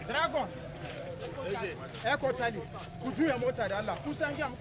Dragon. Echo Charlie. Could you have motor? Allah. Who sang him?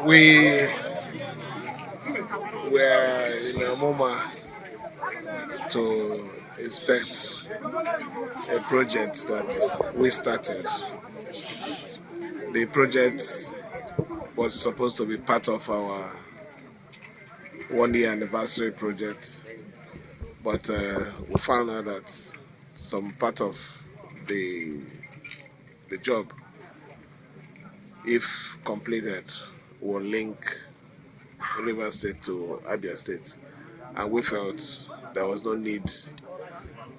We were in a moment to inspect a project that we started. The project was supposed to be part of our one-year anniversary project, but we found out that some part of the job, if completed, will link Rivers State to Abia State, and we felt there was no need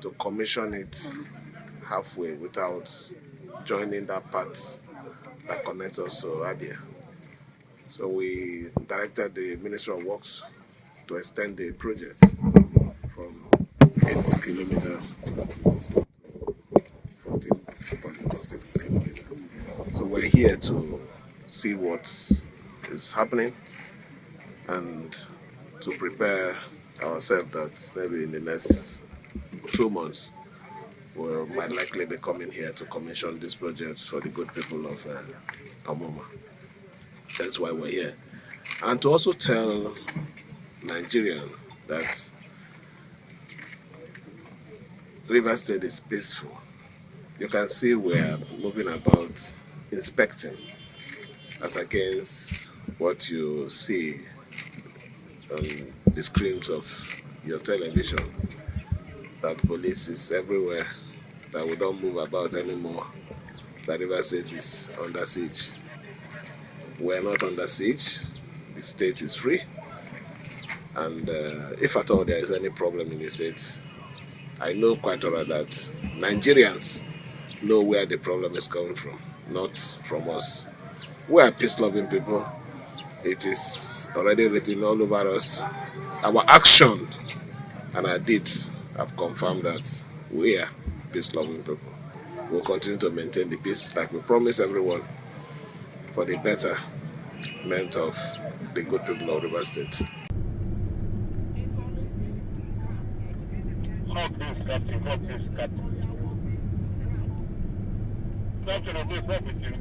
to commission it halfway without joining that part that connects us to Abia. So we directed the Ministry of Works to extend the project from 8 kilometers to 14.6 kilometers. So we're here to see what is happening and to prepare ourselves that maybe in the next 2 months we might likely be coming here to commission this project for the good people of Amoma. That's why we're here. And to also tell Nigerians that Rivers State is peaceful. You can see we're moving about inspecting as against what you see on the screens of your television, that police is everywhere, that we don't move about anymore, that Rivers State is under siege. We're not under siege. The state is free, and if at all there is any problem in the state, I know quite well that Nigerians know where the problem is coming from, not from us. We are peace-loving people. It is already written all over us. Our action and our deeds have confirmed that we are peace-loving people. We'll continue to maintain the peace like we promise everyone for the betterment of the good people of River State. Hawk this, Captain. Hawk this, Captain. Captain, okay, what with you?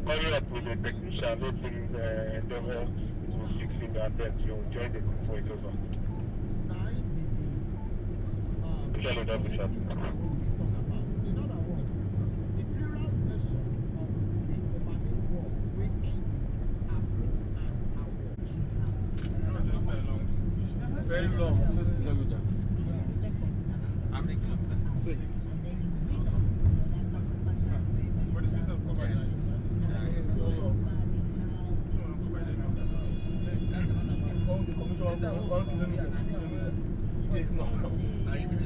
Hurry up with the technician, open the door to fixing that debt. You'll join the group for it over. Tell it up, Bishop. Very long, 6 kilometers. How many kilometers? 6. What is this covered?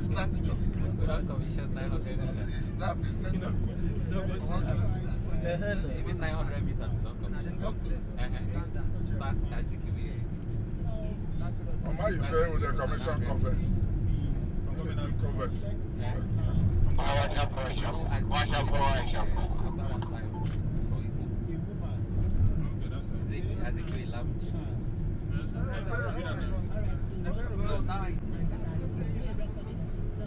Snap picture. Without commission, 900 meters. Snap the center. Even 900 meters without commission. But as it could be How are you faring with the commission convert? Convert. as it could be 11. No, now it's